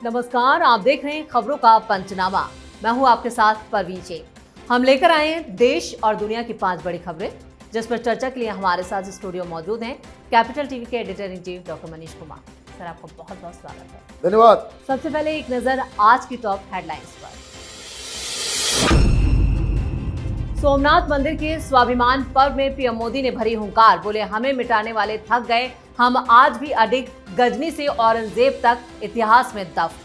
नमस्कार, आप देख रहे हैं खबरों का पंचनामा। मैं हूं आपके साथ परवीन शेख। हम लेकर आए हैं देश और दुनिया की 5 बड़ी खबरें, जिस पर चर्चा के लिए हमारे साथ स्टूडियो मौजूद हैं कैपिटल टीवी के editor in chief doctor Manish Kumar. Sir, आपका बहुत बहुत स्वागत है। धन्यवाद। सबसे पहले एक नजर आज की टॉप हेडलाइंस पर। सोमनाथ मंदिर के स्वाभिमान पर्व में पीएम मोदी ने भरी हुंकार, बोले हमें मिटाने वाले थक गए, हम आज भी अडिग, गजनी से औरंगजेब तक इतिहास में दफ्न।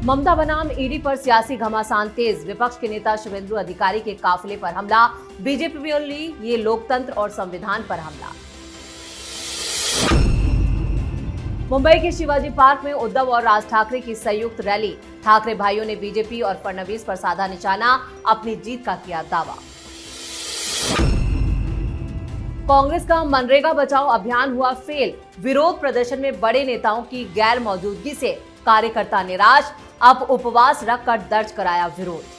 ममता बनाम ईडी पर सियासी घमासान तेज, विपक्ष के नेता शुभेंदु अधिकारी के काफिले पर हमला, बीजेपी बोली ये लोकतंत्र और संविधान पर हमला। मुंबई के शिवाजी पार्क में उद्धव और राज ठाकरे की संयुक्त रैली, ठाकरे भाइयों ने बीजेपी और फडणवीस पर साधा निशाना, अपनी जीत का किया दावा। कांग्रेस का मनरेगा बचाओ अभियान हुआ फेल, विरोध प्रदर्शन में बड़े नेताओं की गैर मौजूदगी से कार्यकर्ता निराश, अब उपवास रखकर दर्ज कराया विरोध।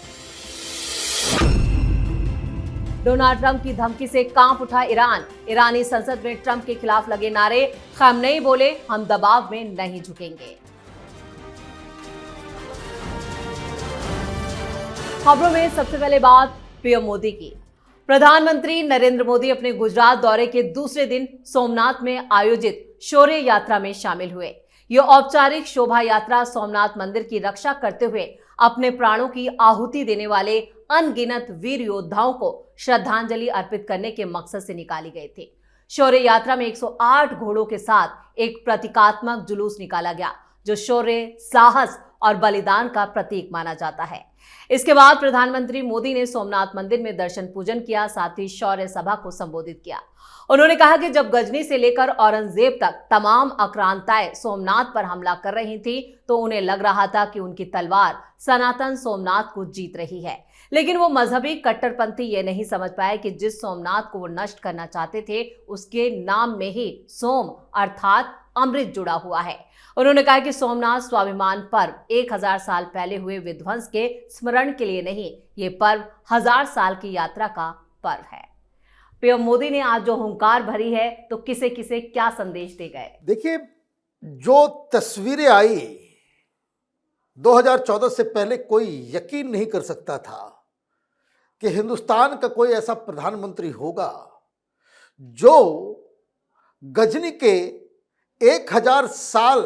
डोनाल्ड ट्रंप की धमकी से कांप उठा ईरान, ईरानी संसद में ट्रंप के खिलाफ लगे नारे, खamenei बोले हम दबाव में नहीं झुकेंगे। खबरों में सबसे पहले बात पीएम मोदी की। प्रधानमंत्री नरेंद्र मोदी अपने गुजरात दौरे के दूसरे दिन सोमनाथ में आयोजित शौर्य यात्रा में शामिल हुए। यह औपचारिक शोभा यात्रा सोमनाथ मंदिर की रक्षा करते हुए अपने प्राणों की आहुति देने वाले अनगिनत वीर योद्धाओं को श्रद्धांजलि अर्पित करने के मकसद से निकाली गई थी। शौर्य यात्रा में 108 घोड़ों के साथ एक प्रतीकात्मक जुलूस निकाला गया, जो शौर्य, साहस और बलिदान का प्रतीक माना जाता है। इसके बाद प्रधानमंत्री मोदी ने सोमनाथ मंदिर में दर्शन पूजन किया, साथ ही शौर्य सभा को संबोधित किया। उन्होंने कहा कि जब गजनी से लेकर औरंगजेब तक तमाम आक्रांताएं सोमनाथ पर हमला कर रही थी, तो उन्हें लग रहा था कि उनकी तलवार सनातन सोमनाथ को जीत रही है। लेकिन वो मजहबी कट्टरपंथी ये नहीं समझ पाए कि जिस सोमनाथ को वो नष्ट करना चाहते थे, उसके नाम में ही सोम अर्थात अमृत जुड़ा हुआ है। उन्होंने कहा कि सोमनाथ स्वाभिमान पर्व 1000 साल पहले हुए विध्वंस के स्मरण के लिए नहीं, ये पर्व 1000 साल की यात्रा का पर्व है। पीएम मोदी ने आज जो हुंकार भरी है, तो किसे किसे क्या संदेश दे गए? देखिए, जो तस्वीरें आई 2014 से पहले कोई यकीन नहीं कर सकता था कि हिंदुस्तान का कोई ऐसा प्रधानमंत्री होगा जो गजनी के 1000 साल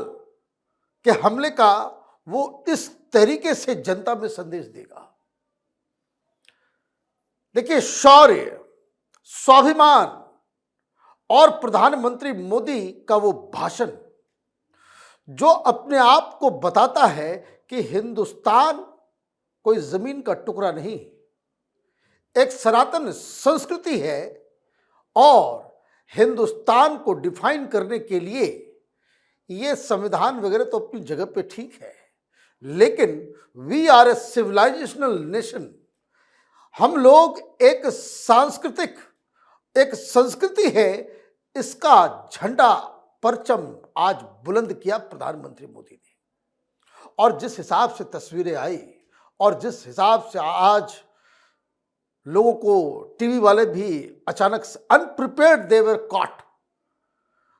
के हमले का वो इस तरीके से जनता में संदेश देगा। देखिए, शौर्य, स्वाभिमान और प्रधानमंत्री मोदी का वो भाषण जो अपने आप को बताता है कि हिंदुस्तान कोई जमीन का टुकड़ा नहीं, एक सनातन संस्कृति है और हिंदुस्तान को डिफाइन करने के लिए ये संविधान वगैरह तो अपनी जगह पे ठीक है, लेकिन we are a civilisational nation. हम लोग एक सांस्कृतिक, एक संस्कृति है, इसका झंडा, परचम आज बुलंद किया प्रधानमंत्री मोदी ने। और जिस हिसाब से तस्वीरें आई और जिस हिसाब से आज लोगों को टीवी वाले भी अचानक अनप्रिपेयर्ड दे वर कॉट,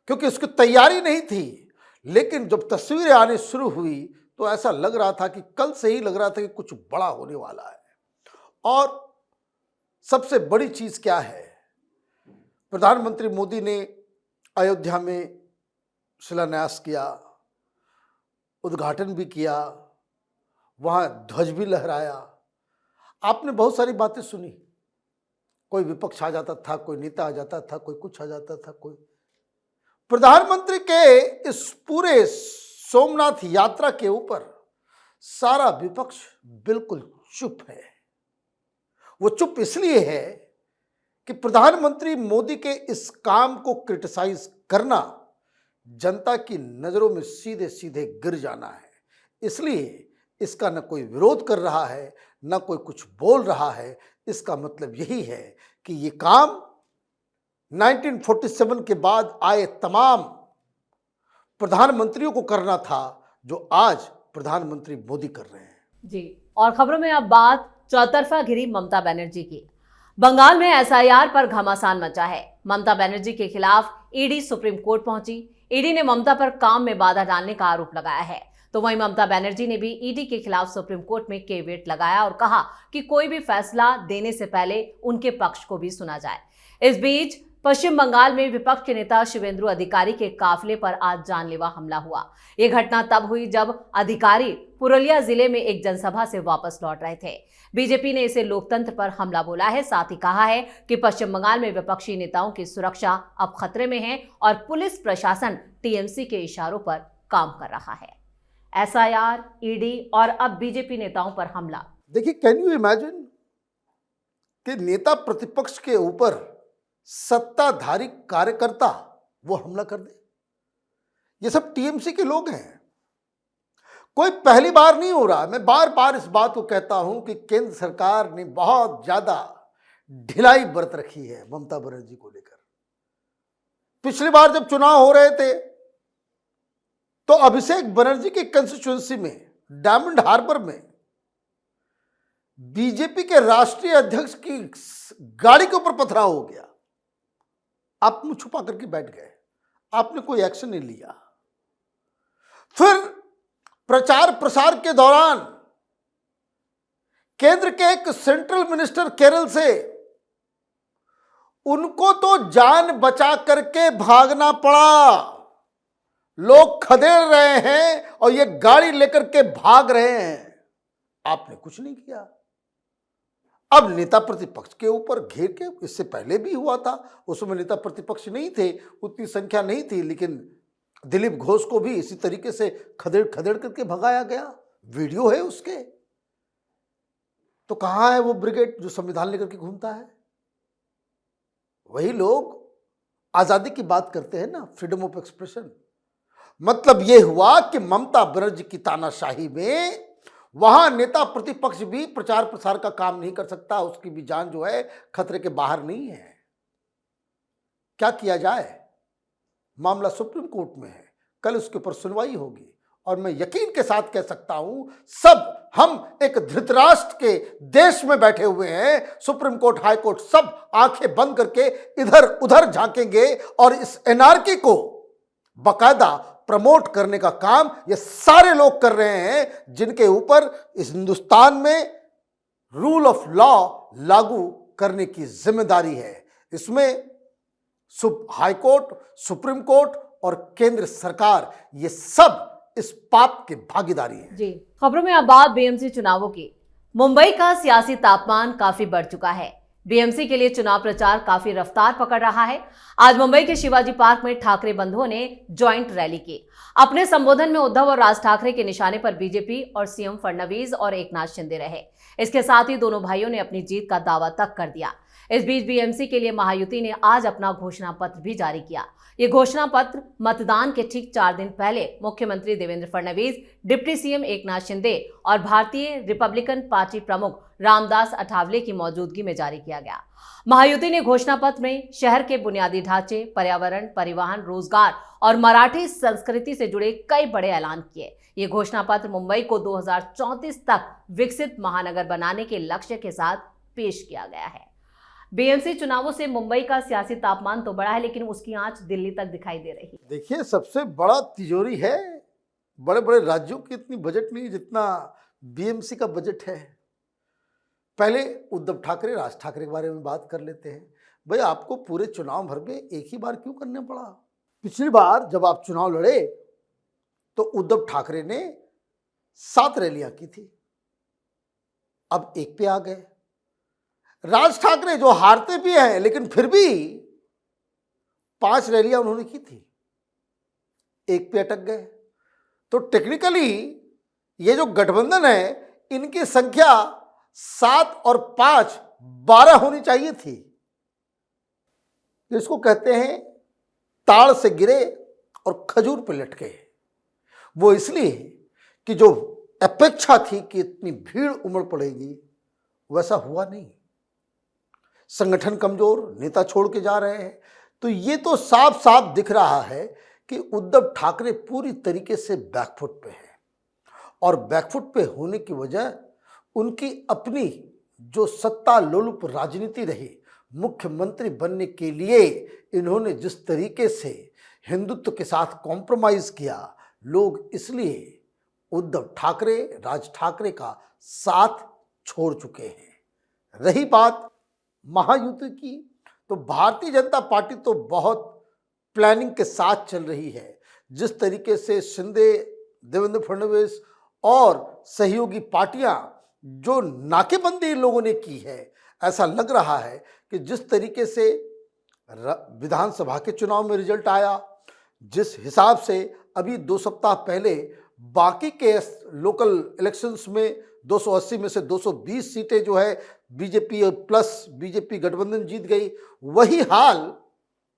क्योंकि उसकी तैयारी नहीं थी। लेकिन जब तस्वीरें आने शुरू हुई तो ऐसा लग रहा था कि कल से ही लग रहा था कि कुछ बड़ा होने वाला है। और सबसे बड़ी चीज क्या है, प्रधानमंत्री मोदी ने अयोध्या में शिलान्यास किया, उद्घाटन भी किया, वहां ध्वज भी लहराया। आपने बहुत सारी बातें सुनी, कोई विपक्ष आ जाता था, कोई नेता आ जाता था, कोई कुछ आ जाता था, कोई। प्रधानमंत्री के इस पूरे सोमनाथ यात्रा के ऊपर सारा विपक्ष बिल्कुल चुप है। वो चुप इसलिए है कि प्रधानमंत्री मोदी के इस काम को क्रिटिसाइज करना जनता की नजरों में सीधे सीधे गिर जाना है। इसलिए इसका न कोई विरोध कर रहा है, न कोई कुछ बोल रहा है। इसका मतलब यही है कि ये काम 1947 के बाद आए तमाम प्रधानमंत्रियों को करना था, जो आज प्रधानमंत्री मोदी कर रहे हैं। जी, और खबरों में अब बात चौतरफा घिरी ममता बनर्जी की। बंगाल में एसआईआर पर घमासान मचा है। ममता बनर्जी के खिलाफ ईडी सुप्रीम कोर्ट पहुंची। ईडी ने ममता पर काम में बाधा डालने का आरोप लगाया है। तो वहीं ममता बनर्जी ने भी ईडी के खिलाफ सुप्रीम कोर्ट में केवियट लगाया और कहा कि कोई भी फैसला देने से पहले उनके पक्ष को भी सुना जाए। इस बीच पश्चिम बंगाल में विपक्ष के नेता शिवेंद्र अधिकारी के काफिले पर आज जानलेवा हमला हुआ। यह घटना तब हुई जब अधिकारी पुरुलिया जिले में एक जनसभा से वापस लौट रहे थे। बीजेपी ने इसे लोकतंत्र पर हमला बोला है। साथ ही कहा है कि पश्चिम बंगाल में विपक्षी नेताओं की सुरक्षा अब खतरे में है और पुलिस प्रशासन टीएमसी के इशारों पर काम कर रहा है। एसआईआर, ईडी और अब बीजेपी नेताओं पर हमला। देखिए, कैन यू इमेजिन कि नेता प्रतिपक्ष के ऊपर सत्ताधारी कार्यकर्ता वो हमला कर दे। ये सब टीएमसी के लोग हैं, कोई पहली बार नहीं हो रहा। मैं बार बार इस बात को कहता हूं कि केंद्र सरकार ने बहुत ज्यादा ढिलाई बरत रखी है ममता बनर्जी को लेकर। पिछली बार जब चुनाव हो रहे थे तो अभिषेक बनर्जी के कंस्टिट्यूएंसी में डायमंड हार्बर में बीजेपी के राष्ट्रीय अध्यक्ष की गाड़ी के ऊपर पथराव हो गया। आप मुंह छुपा करके बैठ गए, आपने कोई एक्शन नहीं लिया। फिर प्रचार प्रसार के दौरान केंद्र के एक सेंट्रल मिनिस्टर केरल से उनको तो जान बचा करके भागना पड़ा। लोग खदेड़ रहे हैं और ये गाड़ी लेकर के भाग रहे हैं, आपने कुछ नहीं किया। अब नेता प्रतिपक्ष के ऊपर घेर के, इससे पहले भी हुआ था, उसमें नेता प्रतिपक्ष नहीं थे, उतनी संख्या नहीं थी, लेकिन दिलीप घोष को भी इसी तरीके से खदेड़ खदेड़ करके भगाया गया। वीडियो है उसके। तो कहां है वो ब्रिगेड जो संविधान लेकर के घूमता है? वही लोग आजादी की बात करते हैं ना, फ्रीडम ऑफ एक्सप्रेशन। मतलब यह हुआ कि ममता बनर्जी की तानाशाही में वहां नेता प्रतिपक्ष भी प्रचार प्रसार का काम नहीं कर सकता, उसकी भी जान जो है खतरे के बाहर नहीं है। क्या किया जाए? मामला सुप्रीम कोर्ट में है, कल उसके ऊपर सुनवाई होगी और मैं यकीन के साथ कह सकता हूं, सब हम एक धृतराष्ट्र के देश में बैठे हुए हैं। सुप्रीम कोर्ट, हाई कोर्ट सब आंखें बंद करके इधर उधर झांकेंगे और इस एनआरकी को बाकायदा प्रमोट करने का काम ये सारे लोग कर रहे हैं जिनके ऊपर इस हिंदुस्तान में रूल ऑफ लॉ लागू करने की जिम्मेदारी है। इसमें हाई कोर्ट, सुप्रीम कोर्ट और केंद्र सरकार, ये सब इस पाप के भागीदारी है। जी, खबरों में अब बात बीएमसी चुनावों की। मुंबई का सियासी तापमान काफी बढ़ चुका है। बीएमसी के लिए चुनाव प्रचार काफी रफ्तार पकड़ रहा है। आज मुंबई के शिवाजी पार्क में ठाकरे बंधुओं ने ज्वाइंट रैली की। अपने संबोधन में उद्धव और राज ठाकरे के निशाने पर बीजेपी और सीएम फडणवीस और एकनाथ शिंदे रहे। इसके साथ ही दोनों भाइयों ने अपनी जीत का दावा तक कर दिया। इस बीच बीएमसी के लिए महायुति ने आज अपना घोषणा पत्र भी जारी किया। ये घोषणा पत्र मतदान के ठीक 4 दिन पहले मुख्यमंत्री देवेंद्र फडणवीस, डिप्टी सीएम एकनाथ शिंदे और भारतीय रिपब्लिकन पार्टी प्रमुख रामदास अठावले की मौजूदगी में जारी किया गया। महायुति ने घोषणा पत्र में शहर के बुनियादी ढांचे, पर्यावरण, परिवहन, रोजगार और मराठी संस्कृति से जुड़े कई बड़े ऐलान किए। ये घोषणा पत्र मुंबई को 2034 तक विकसित महानगर बनाने के लक्ष्य के साथ पेश किया गया है। बीएमसी चुनावों से मुंबई का सियासी तापमान तो बढ़ा है, लेकिन उसकी आंच दिल्ली तक दिखाई दे रही है। देखिए, सबसे बड़ा तिजोरी है। बड़े बड़े राज्यों की इतनी बजट नहीं जितना बीएमसी का बजट है। पहले उद्धव ठाकरे, राज ठाकरे के बारे में बात कर लेते हैं। भाई, आपको पूरे चुनाव भर में एक ही बार क्यों करना पड़ा? पिछली बार जब आप चुनाव लड़े तो उद्धव ठाकरे ने 7 रैलियां की थी, अब 1 पे आ गए। राज ठाकरे जो हारते भी हैं लेकिन फिर भी 5 रैलियां उन्होंने की थी, 1 पे अटक गए। तो टेक्निकली ये जो गठबंधन है, इनकी संख्या 7 और 5 12 होनी चाहिए थी। इसको कहते हैं ताड़ से गिरे और खजूर पे लटके। वो इसलिए कि जो अपेक्षा थी कि इतनी भीड़ उमड़ पड़ेगी, वैसा हुआ नहीं। संगठन कमजोर, नेता छोड़ के जा रहे हैं। तो ये तो साफ साफ दिख रहा है कि उद्धव ठाकरे पूरी तरीके से बैकफुट पे है। और बैकफुट पे होने की वजह उनकी अपनी जो सत्ता लोलुप राजनीति रही, मुख्यमंत्री बनने के लिए इन्होंने जिस तरीके से हिंदुत्व के साथ कॉम्प्रोमाइज किया, लोग इसलिए उद्धव ठाकरे, राज ठाकरे का साथ छोड़ चुके हैं। रही बात महायुति की, तो भारतीय जनता पार्टी तो बहुत प्लानिंग के साथ चल रही है। जिस तरीके से शिंदे, देवेंद्र फडणवीस और सहयोगी पार्टियां जो नाकेबंदी इन लोगों ने की है, ऐसा लग रहा है कि जिस तरीके से विधानसभा के चुनाव में रिजल्ट आया, जिस हिसाब से अभी 2 सप्ताह पहले बाकी के लोकल इलेक्शंस में 280 में से 220 सीटें जो है बीजेपी प्लस बीजेपी गठबंधन जीत गई, वही हाल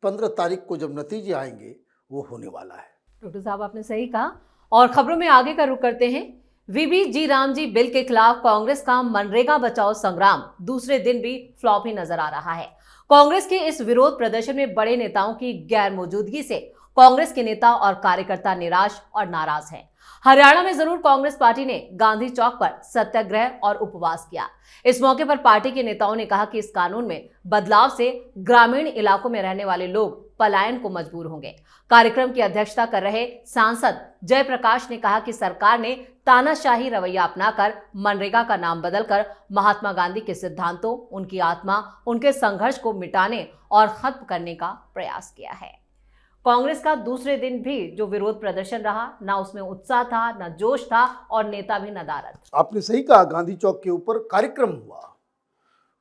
15 तारीख को जब नतीजे आएंगे वो होने वाला है। डॉक्टर साहब, आपने सही कहा। और खबरों में आगे का रुख करते हैं। वीबी जी राम जी बिल के खिलाफ कांग्रेस का मनरेगा बचाओ संग्राम दूसरे दिन भी फ्लॉप ही नजर आ रहा है। कांग्रेस के इस विरोध प्रदर्शन में बड़े नेताओं की गैर मौजूदगी से कांग्रेस के नेता और कार्यकर्ता निराश और नाराज हैं। हरियाणा में जरूर कांग्रेस पार्टी ने गांधी चौक पर सत्याग्रह और उपवास किया। इस मौके पर पार्टी के नेताओं ने कहा कि इस कानून में बदलाव से ग्रामीण इलाकों में रहने वाले लोग पलायन को मजबूर होंगे। कार्यक्रम की अध्यक्षता कर रहे सांसद जयप्रकाश ने कहा कि सरकार ने तानाशाही रवैया अपनाकर मनरेगा का नाम बदलकर महात्मा गांधी के सिद्धांतों, उनकी आत्मा, उनके संघर्ष को मिटाने और खत्म करने का प्रयास किया है। कांग्रेस का दूसरे दिन भी जो विरोध प्रदर्शन रहा, ना उसमें उत्साह था, ना जोश था और नेता भी नदारद। आपने सही कहा, गांधी चौक के ऊपर कार्यक्रम हुआ।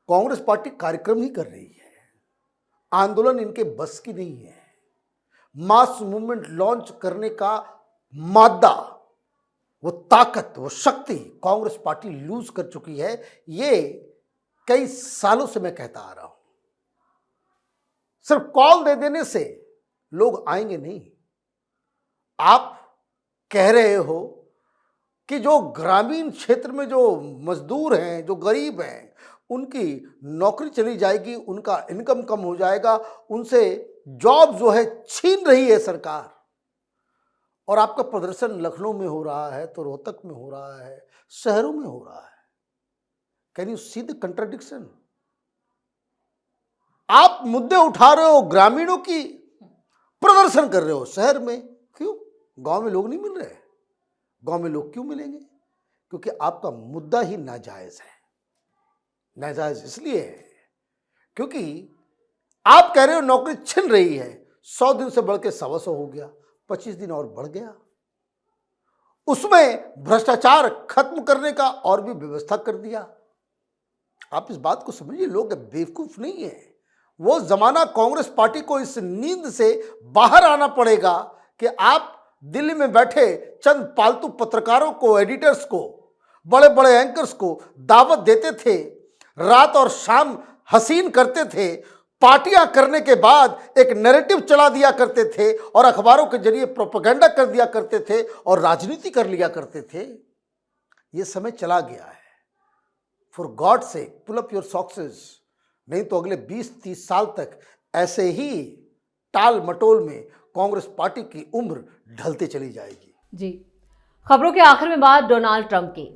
कांग्रेस पार्टी कार्यक्रम ही कर रही है, आंदोलन इनके बस की नहीं है। मास मूवमेंट लॉन्च करने का मादा, वो ताकत, वो शक्ति कांग्रेस पार्टी लूज कर चुकी है। ये कई सालों से मैं कहता आ रहा हूं। सिर्फ कॉल दे देने से लोग आएंगे नहीं। आप कह रहे हो कि जो ग्रामीण क्षेत्र में जो मजदूर हैं, जो गरीब हैं, उनकी नौकरी चली जाएगी, उनका इनकम कम हो जाएगा, उनसे जॉब जो है छीन रही है सरकार। और आपका प्रदर्शन लखनऊ में हो रहा है, तो रोहतक में हो रहा है, शहरों में हो रहा है। Can you see the contradiction? आप मुद्दे उठा रहे हो ग्रामीणों की, प्रदर्शन कर रहे हो शहर में। क्यों? गांव में लोग नहीं मिल रहे? गांव में लोग क्यों मिलेंगे? क्योंकि आपका मुद्दा ही नाजायज है। नाजायज इसलिए है क्योंकि आप कह रहे हो नौकरी छिन रही है। 100 दिन से बढ़ के 125 हो गया, 25 दिन और बढ़ गया। उसमें भ्रष्टाचार खत्म करने का और भी व्यवस्था कर दिया। आप इस बात को समझिए, लोग बेवकूफ नहीं है। वो जमाना कांग्रेस पार्टी को इस नींद से बाहर आना पड़ेगा कि आप दिल्ली में बैठे चंद पालतू पत्रकारों को, एडिटर्स को, बड़े बड़े एंकर्स को दावत देते थे, रात और शाम हसीन करते थे, पार्टियां करने के बाद एक नैरेटिव चला दिया करते थे और अखबारों के जरिए प्रोपेगेंडा कर दिया करते थे और राजनीति कर लिया करते थे। ये समय चला गया है। फॉर गॉड से पुल अप योर सॉक्सेस, नहीं तो अगले 20-30 साल तक ऐसे ही टाल मटोल में कांग्रेस पार्टी की उम्र ढलते चली जाएगी। जी, खबरों के आखिर में बात डोनाल्ड ट्रंप की।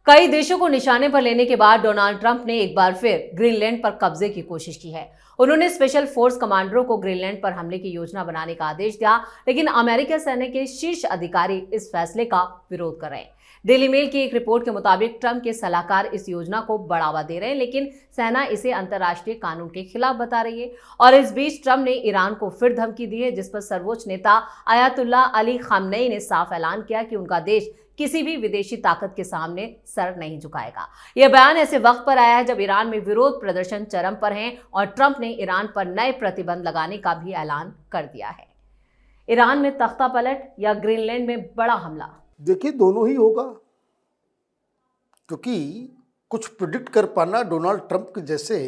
कई देशों को निशाने पर लेने के बाद डोनाल्ड ट्रंप ने एक बार फिर ग्रीनलैंड पर कब्जे की कोशिश की है। उन्होंने स्पेशल फोर्स कमांडरों को ग्रीनलैंड पर हमले की योजना बनाने का आदेश दिया, लेकिन अमेरिकी सेना के शीर्ष अधिकारी इस फैसले का विरोध कर रहे हैं। डेली मेल की एक रिपोर्ट के मुताबिक ट्रंप के सलाहकार इस योजना को बढ़ावा दे रहे हैं, लेकिन सेना इसे अंतर्राष्ट्रीय कानून के खिलाफ बता रही है। और इस बीच ट्रंप ने ईरान को फिर धमकी दी है, जिस पर सर्वोच्च नेता अयातुल्ला अली खामनेई ने साफ ऐलान किया कि उनका देश किसी भी विदेशी ताकत के सामने सर नहीं झुकाएगा। यह बयान ऐसे वक्त पर आया है जब ईरान में विरोध प्रदर्शन चरम पर हैं और ट्रंप ने ईरान पर नए प्रतिबंध लगाने का भी ऐलान कर दिया है। ईरान में तख्ता पलट या ग्रीनलैंड में बड़ा हमला? देखिए, दोनों ही होगा, क्योंकि कुछ प्रिडिक्ट कर पाना डोनाल्ड ट्रंप के जैसे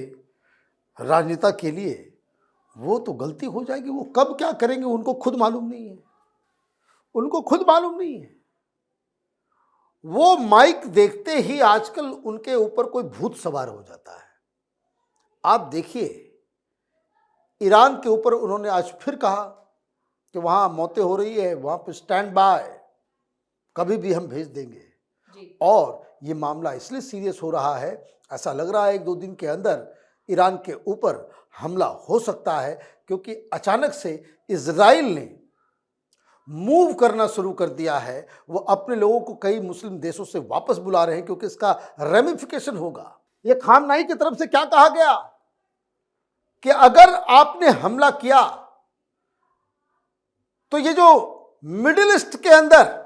राजनेता के लिए वो तो गलती हो जाएगी। वो कब क्या करेंगे उनको खुद मालूम नहीं है। उनको खुद मालूम नहीं है। वो माइक देखते ही आजकल उनके ऊपर कोई भूत सवार हो जाता है। आप देखिए, ईरान के ऊपर उन्होंने आज फिर कहा कि वहां मौतें हो रही है, वहां पर स्टैंड बाय, कभी भी हम भेज देंगे जी। और ये मामला इसलिए सीरियस हो रहा है, ऐसा लग रहा है 1-2 दिन के अंदर ईरान के ऊपर हमला हो सकता है, क्योंकि अचानक से इजराइल ने मूव करना शुरू कर दिया है, वो अपने लोगों को कई मुस्लिम देशों से वापस बुला रहे हैं, क्योंकि इसका रेमिफिकेशन होगा। ये खामनाई की तरफ से क्या कहा गया कि अगर आपने हमला किया तो ये जो मिडिल ईस्ट के अंदर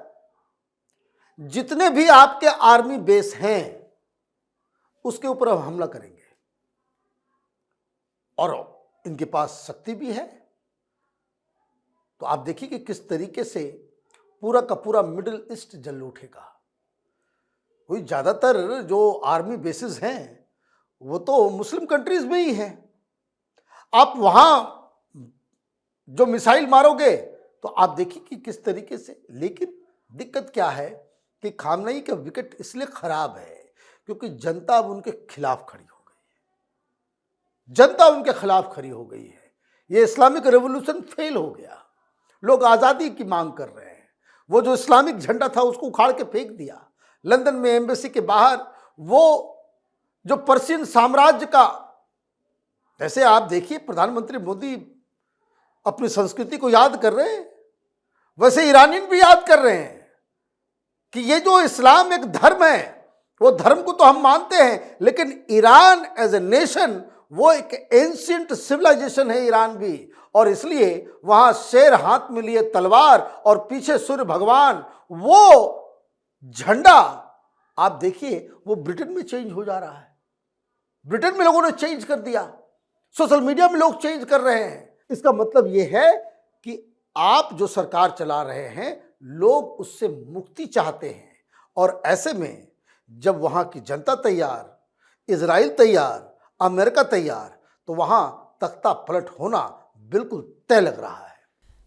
जितने भी आपके आर्मी बेस हैं उसके ऊपर हम हमला करेंगे, और इनके पास शक्ति भी है। तो आप देखिए कि किस तरीके से पूरा का पूरा मिडिल ईस्ट जल उठेगा। वही ज्यादातर जो आर्मी बेसिस हैं वो तो मुस्लिम कंट्रीज में ही हैं। आप वहां जो मिसाइल मारोगे तो आप देखिए कि किस तरीके से। लेकिन दिक्कत क्या है कि खामनेई का विकेट इसलिए खराब है क्योंकि जनता अब उनके खिलाफ खड़ी हो गई है। जनता उनके खिलाफ खड़ी हो गई है। ये इस्लामिक रेवोल्यूशन फेल हो गया। लोग आज़ादी की मांग कर रहे हैं। वो जो इस्लामिक झंडा था उसको उखाड़ के फेंक दिया। लंदन में एम्बेसी के बाहर वो जो पर्शियन साम्राज्य का, जैसे आप देखिए प्रधानमंत्री मोदी अपनी संस्कृति को याद कर रहे हैं, वैसे ईरानियन भी याद कर रहे हैं कि ये जो इस्लाम एक धर्म है, वो धर्म को तो हम मानते हैं, लेकिन ईरान एज ए नेशन वो एक एंशिएंट सिविलाइजेशन है ईरान भी। और इसलिए वहां शेर हाथ में लिए तलवार और पीछे सूर्य भगवान, वो झंडा आप देखिए वो ब्रिटेन में चेंज हो जा रहा है। ब्रिटेन में लोगों ने चेंज कर दिया, सोशल मीडिया में लोग चेंज कर रहे हैं। इसका मतलब ये है कि आप जो सरकार चला रहे हैं लोग उससे मुक्ति चाहते हैं। और ऐसे में जब वहां की जनता तैयार, इजराइल तैयार, अमेरिका तैयार, तो वहां तख्ता पलट होना बिल्कुल तय लग रहा है।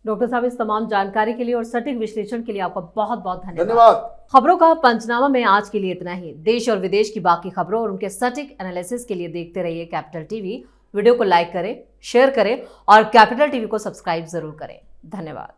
डॉक्टर साहब, इस तमाम जानकारी के लिए और सटीक विश्लेषण के लिए आपका बहुत बहुत धन्यवाद। खबरों का पंचनामा में आज के लिए इतना ही। देश और विदेश की बाकी खबरों और उनके सटीक एनालिसिस के लिए देखते रहिए कैपिटल टीवी। वीडियो को लाइक करें, शेयर करें और कैपिटल टीवी को सब्सक्राइब जरूर करें। धन्यवाद।